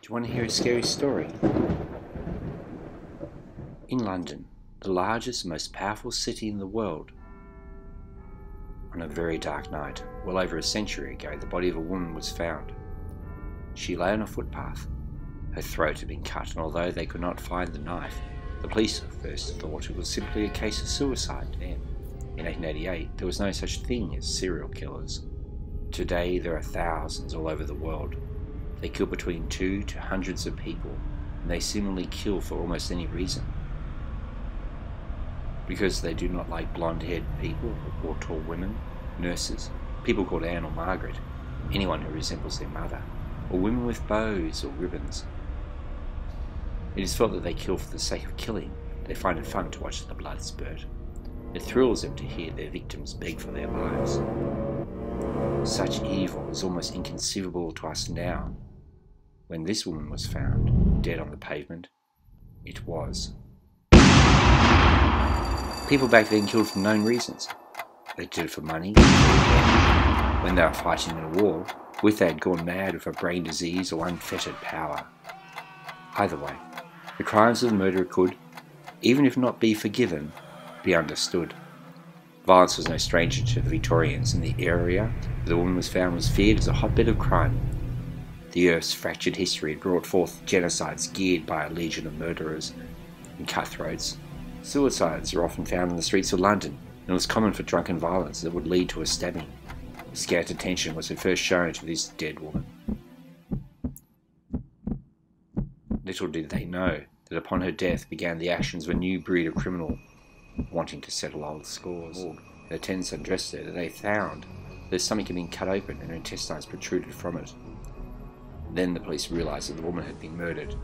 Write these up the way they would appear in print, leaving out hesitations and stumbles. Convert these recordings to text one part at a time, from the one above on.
Do you want to hear a scary story? In London, the largest, most powerful city in the world, on a very dark night, well over a century ago, the body of a woman was found. She lay on a footpath. Her throat had been cut, and although they could not find the knife, the police at first thought it was simply a case of suicide. Then, in 1888, there was no such thing as serial killers. Today, there are thousands all over the world. They kill between 2 to hundreds of people, and they seemingly kill for almost any reason. Because they do not like blonde-haired people or tall women, nurses, people called Anne or Margaret, anyone who resembles their mother, or women with bows or ribbons. It is felt that they kill for the sake of killing. They find it fun to watch the blood spurt. It thrills them to hear their victims beg for their lives. Such evil is almost inconceivable to us now. When this woman was found, dead on the pavement, it was. People back then killed for known reasons. They did it for money, when they were fighting in a war, with they had gone mad with a brain disease or unfettered power. Either way, the crimes of the murderer could, even if not be forgiven, be understood. Violence was no stranger to the Victorians, and the area where the woman was found was feared as a hotbed of crime. The Earth's fractured history had brought forth genocides geared by a legion of murderers and cutthroats. Suicides are often found in the streets of London, and it was common for drunken violence that would lead to a stabbing. Scant attention was at first shown to this dead woman. Little did they know that upon her death began the actions of a new breed of criminal, wanting to settle old scores. The attendants undressed her, that they found that her stomach had been cut open and her intestines protruded from it. Then the police realised that the woman had been murdered.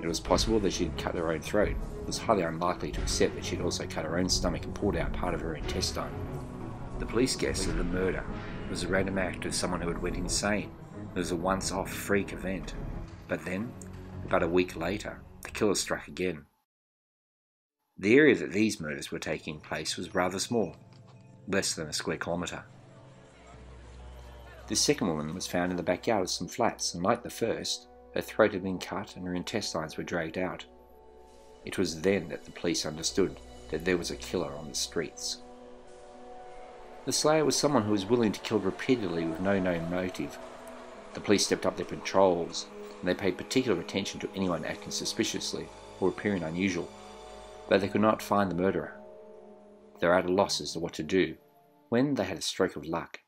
It was possible that she had cut her own throat. It was highly unlikely to accept that she had also cut her own stomach and pulled out part of her intestine. The police guessed that the murder was a random act of someone who had went insane. It was a once-off freak event. But then, about a week later, the killer struck again. The area that these murders were taking place was rather small, less than a square kilometre. This second woman was found in the backyard of some flats, and like the first, her throat had been cut and her intestines were dragged out. It was then that the police understood that there was a killer on the streets. The slayer was someone who was willing to kill repeatedly with no known motive. The police stepped up their patrols, and they paid particular attention to anyone acting suspiciously or appearing unusual, but they could not find the murderer. They were at a loss as to what to do, when they had a stroke of luck.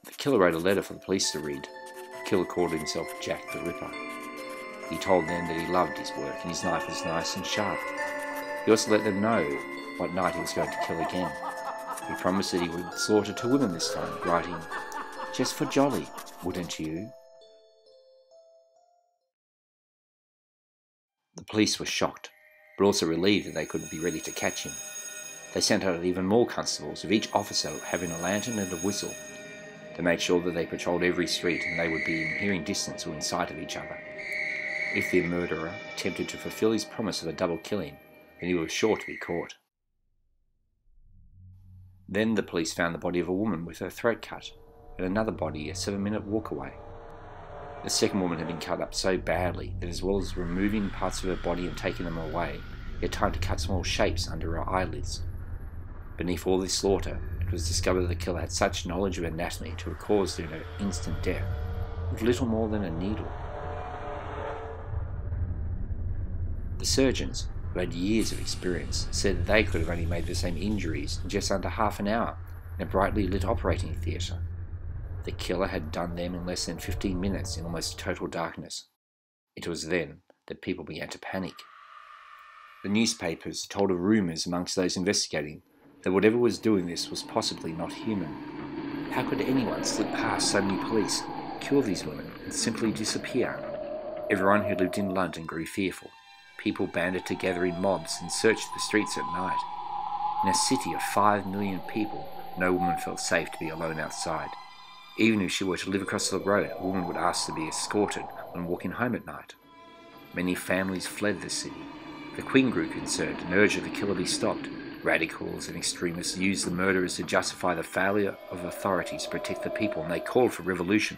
The killer wrote a letter for the police to read. The killer called himself Jack the Ripper. He told them that he loved his work and his knife was nice and sharp. He also let them know what night he was going to kill again. He promised that he would slaughter 2 women this time, writing, "Just for jolly, wouldn't you?" The police were shocked, but also relieved that they could be ready to catch him. They sent out even more constables, with each officer having a lantern and a whistle. They made sure that they patrolled every street and they would be in hearing distance or in sight of each other. If the murderer attempted to fulfill his promise of a double killing, then he was sure to be caught. Then the police found the body of a woman with her throat cut, and another body a 7-minute walk away. The second woman had been cut up so badly that as well as removing parts of her body and taking them away, he had time to cut small shapes under her eyelids. Beneath all this slaughter, it was discovered that the killer had such knowledge of anatomy to have caused her instant death, with little more than a needle. The surgeons, who had years of experience, said that they could have only made the same injuries in just under half an hour in a brightly lit operating theatre. The killer had done them in less than 15 minutes in almost total darkness. It was then that people began to panic. The newspapers told of rumours amongst those investigating that whatever was doing this was possibly not human. How could anyone slip past so many police, kill these women, and simply disappear? Everyone who lived in London grew fearful. People banded together in mobs and searched the streets at night. In a city of 5 million people, no woman felt safe to be alone outside. Even if she were to live across the road, a woman would ask to be escorted when walking home at night. Many families fled the city. The Queen grew concerned and urged that the killer be stopped. Radicals and extremists used the murderers to justify the failure of authorities to protect the people, and they called for revolution.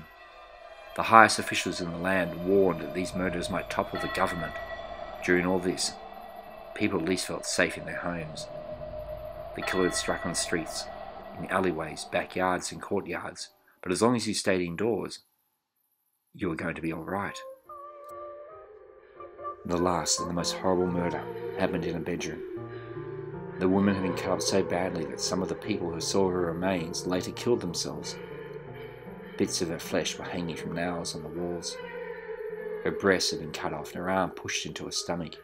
The highest officials in the land warned that these murders might topple the government. During all this, people at least felt safe in their homes. The killer had struck on streets, in alleyways, backyards and courtyards, but as long as you stayed indoors, you were going to be alright. The last and the most horrible murder happened in a bedroom. The woman had been cut up so badly that some of the people who saw her remains later killed themselves. Bits of her flesh were hanging from nails on the walls. Her breast had been cut off and her arm pushed into her stomach.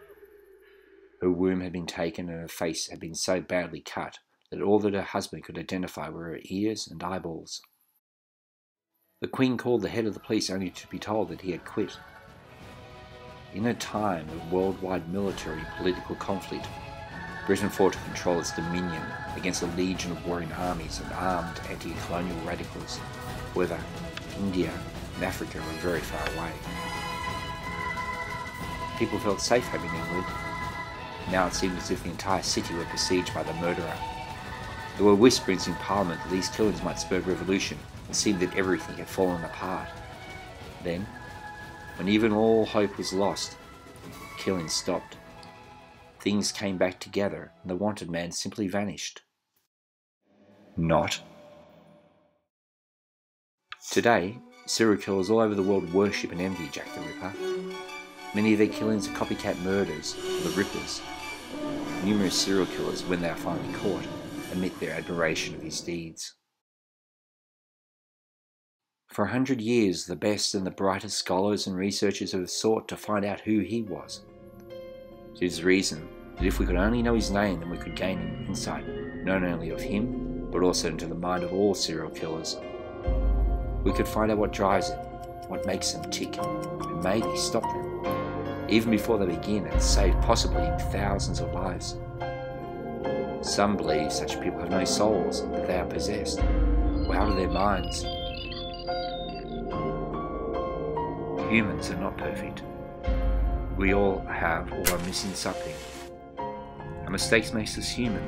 Her womb had been taken and her face had been so badly cut that all that her husband could identify were her ears and eyeballs. The Queen called the head of the police only to be told that he had quit. In a time of worldwide military and political conflict, Britain fought to control its dominion against a legion of warring armies and armed anti-colonial radicals. However, India and Africa were very far away. People felt safe home in England. Now it seemed as if the entire city were besieged by the murderer. There were whisperings in Parliament that these killings might spur revolution. It seemed that everything had fallen apart. Then, when even all hope was lost, killing stopped. Things came back together and the wanted man simply vanished. Not. Today, serial killers all over the world worship and envy Jack the Ripper. Many of their killings are copycat murders of the Rippers. Numerous serial killers, when they are finally caught, admit their admiration of his deeds. For 100 years, the best and the brightest scholars and researchers have sought to find out who he was. It is the reason that if we could only know his name, then we could gain an insight not only of him, but also into the mind of all serial killers. We could find out what drives them, what makes them tick, and maybe stop them, even before they begin, and save possibly thousands of lives. Some believe such people have no souls, that they are possessed, or out of their minds. Humans are not perfect. We all have or are missing something. Our mistakes make us human.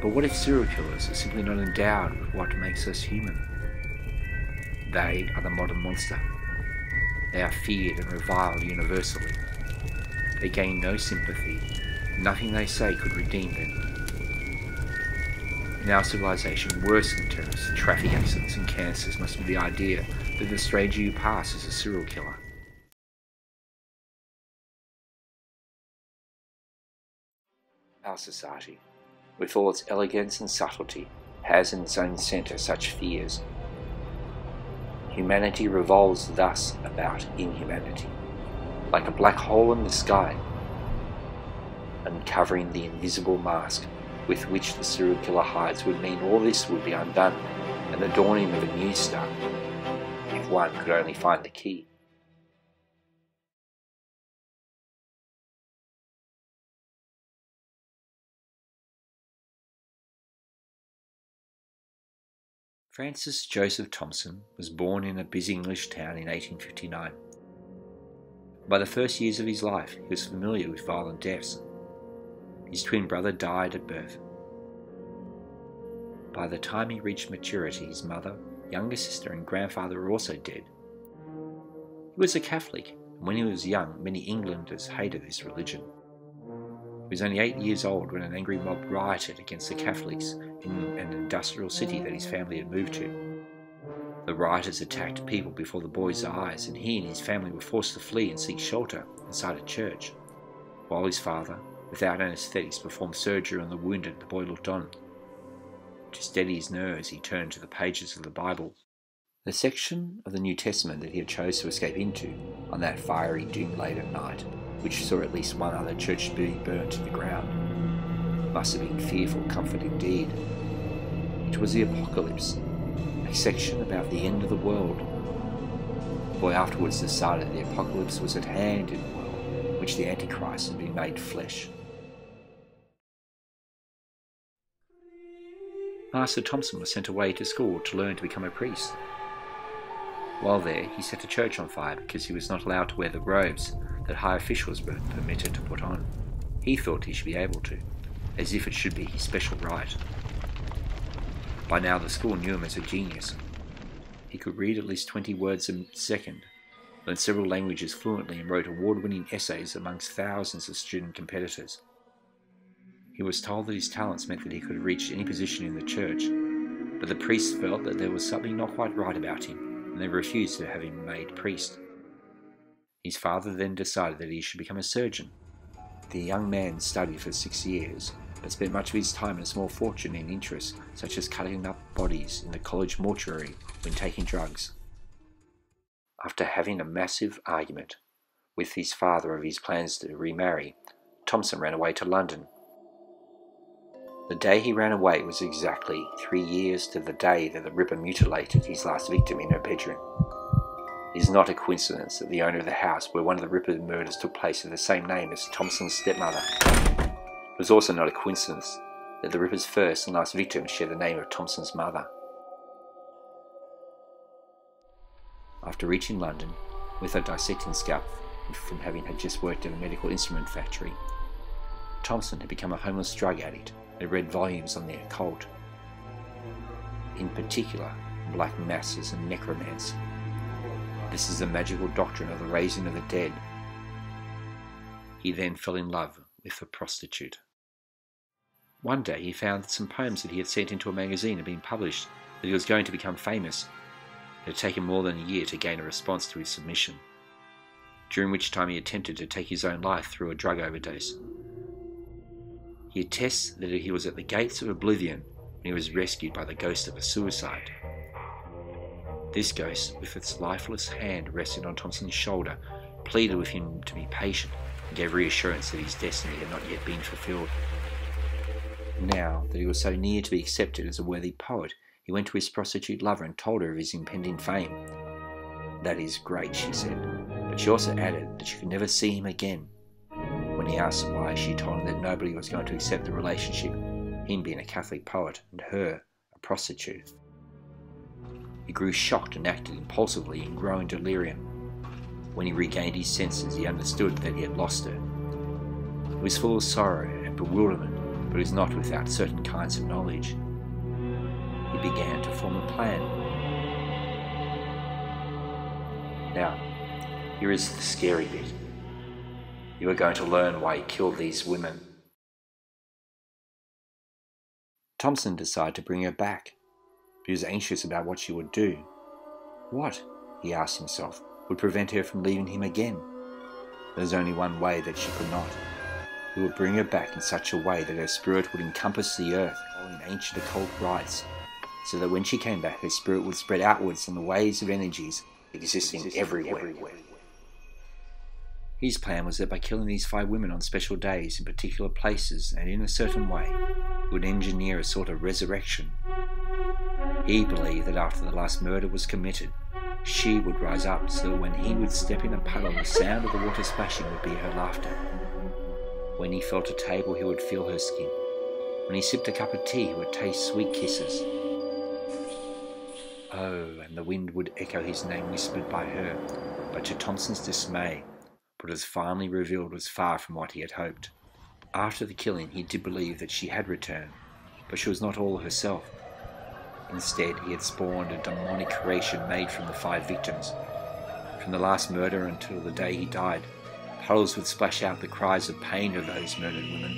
But what if serial killers are simply not endowed with what makes us human? They are the modern monster. They are feared and reviled universally. They gain no sympathy. Nothing they say could redeem them. In our civilization, worse than terrorists, traffic accidents and cancers must be the idea that the stranger you pass is a serial killer. Our society, with all its elegance and subtlety, has in its own centre such fears. Humanity revolves thus about inhumanity, like a black hole in the sky, uncovering the invisible mask with which the serial killer hides would mean all this would be undone, and the dawning of a new start, if one could only find the key. Francis Joseph Thompson was born in a busy English town in 1859. By the first years of his life, he was familiar with violent deaths. His twin brother died at birth. By the time he reached maturity, his mother, younger sister and grandfather were also dead. He was a Catholic, and when he was young, many Englanders hated this religion. He was only 8 years old when an angry mob rioted against the Catholics in an industrial city that his family had moved to. The rioters attacked people before the boy's eyes, and he and his family were forced to flee and seek shelter inside a church, while his father, without anaesthetics, performed surgery on the wounded. The boy looked on. To steady his nerves, he turned to the pages of the Bible. The section of the New Testament that he had chose to escape into on that fiery, doom-laden night, which saw at least one other church being burnt to the ground, must have been fearful comfort indeed. It was the Apocalypse, a section about the end of the world. The boy afterwards decided the apocalypse was at hand in the world in which the Antichrist had been made flesh. Master Thompson was sent away to school to learn to become a priest. While there, he set a church on fire because he was not allowed to wear the robes that high officials were permitted to put on. He thought he should be able to, as if it should be his special right. By now the school knew him as a genius. He could read at least 20 words a second, learned several languages fluently, and wrote award-winning essays amongst thousands of student competitors. He was told that his talents meant that he could have reached any position in the church, but the priests felt that there was something not quite right about him, and they refused to have him made priest. His father then decided that he should become a surgeon. The young man studied for 6 years, but spent much of his time and a small fortune in interests such as cutting up bodies in the college mortuary when taking drugs. After having a massive argument with his father of his plans to remarry, Thompson ran away to London. The day he ran away was exactly 3 years to the day that the Ripper mutilated his last victim in her bedroom. It is not a coincidence that the owner of the house where one of the Ripper murders took place had the same name as Thompson's stepmother. It was also not a coincidence that the Ripper's first and last victim shared the name of Thompson's mother. After reaching London, with a dissecting scalpel from having had just worked in a medical instrument factory, Thompson had become a homeless drug addict and read volumes on the occult, in particular black masses and necromancy. This is the magical doctrine of the raising of the dead. He then fell in love with a prostitute. One day he found that some poems that he had sent into a magazine had been published, that he was going to become famous. It had taken more than a year to gain a response to his submission, during which time he attempted to take his own life through a drug overdose. He attests that he was at the gates of oblivion when he was rescued by the ghost of a suicide. This ghost, with its lifeless hand resting on Thompson's shoulder, pleaded with him to be patient and gave reassurance that his destiny had not yet been fulfilled. Now that he was so near to be accepted as a worthy poet, he went to his prostitute lover and told her of his impending fame. "That is great," she said, but she also added that she could never see him again. When he asked why, she told him that nobody was going to accept the relationship, him being a Catholic poet and her a prostitute. He grew shocked and acted impulsively in growing delirium. When he regained his senses, he understood that he had lost her. He was full of sorrow and bewilderment, but he was not without certain kinds of knowledge. He began to form a plan. Now, here is the scary bit. You are going to learn why he killed these women. Thompson decided to bring her back, but he was anxious about what she would do. What, he asked himself, would prevent her from leaving him again? There was only one way that she could not. He would bring her back in such a way that her spirit would encompass the earth, following ancient occult rites, so that when she came back, her spirit would spread outwards on the waves of energies existing everywhere. His plan was that by killing these 5 women on special days in particular places and in a certain way, he would engineer a sort of resurrection. He believed that after the last murder was committed, she would rise up so that when he would step in a puddle, the sound of the water splashing would be her laughter. When he felt a table, he would feel her skin. When he sipped a cup of tea, he would taste sweet kisses. Oh, and the wind would echo his name whispered by her, but to Thompson's dismay, what was finally revealed was far from what he had hoped. After the killing, he did believe that she had returned, but she was not all herself. Instead, he had spawned a demonic creation made from the 5 victims. From the last murder until the day he died, puddles would splash out the cries of pain of those murdered women.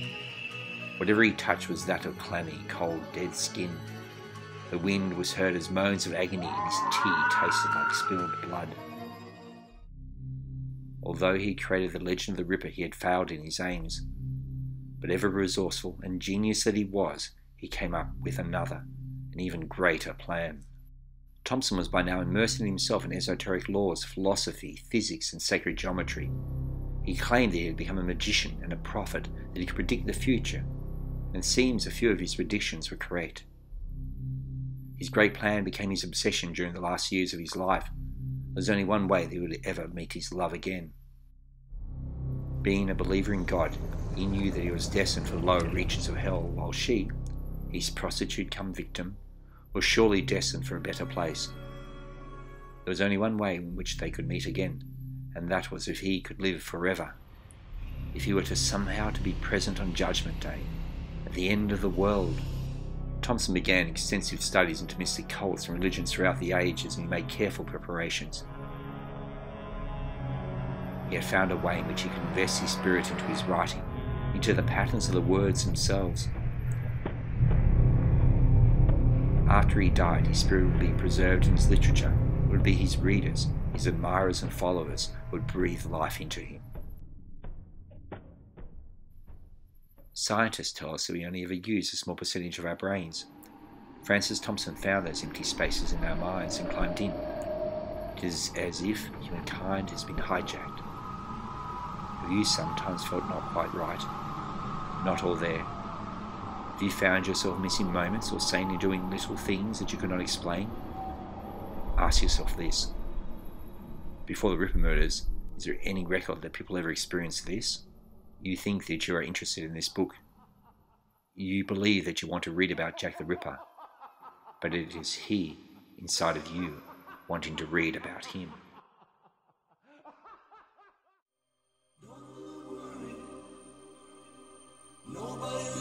Whatever he touched was that of clammy, cold, dead skin. The wind was heard as moans of agony, and his tea tasted like spilled blood. Although he created the legend of the Ripper, he had failed in his aims. But ever resourceful and genius that he was, he came up with another, an even greater plan. Thompson was by now immersing himself in esoteric laws, philosophy, physics, and sacred geometry. He claimed that he had become a magician and a prophet, that he could predict the future, and it seems a few of his predictions were correct. His great plan became his obsession during the last years of his life. There was only one way that he would ever meet his love again. Being a believer in God, he knew that he was destined for the lower reaches of hell, while she, his prostitute come victim, was surely destined for a better place. There was only one way in which they could meet again, and that was if he could live forever. If he were to somehow to be present on Judgment Day, at the end of the world, Thompson began extensive studies into mystic cults and religions throughout the ages, and he made careful preparations. He had found a way in which he could invest his spirit into his writing, into the patterns of the words themselves. After he died, his spirit would be preserved in his literature. It would be his readers, his admirers and followers who would breathe life into him. Scientists tell us that we only ever use a small percentage of our brains. Francis Thompson found those empty spaces in our minds and climbed in. It is as if humankind has been hijacked. Have you sometimes felt not quite right? Not all there? Have you found yourself missing moments or saying and doing little things that you could not explain? Ask yourself this. Before the Ripper murders, is there any record that people ever experienced this? You think that you are interested in this book. You believe that you want to read about Jack the Ripper, but it is he inside of you wanting to read about him. Nobody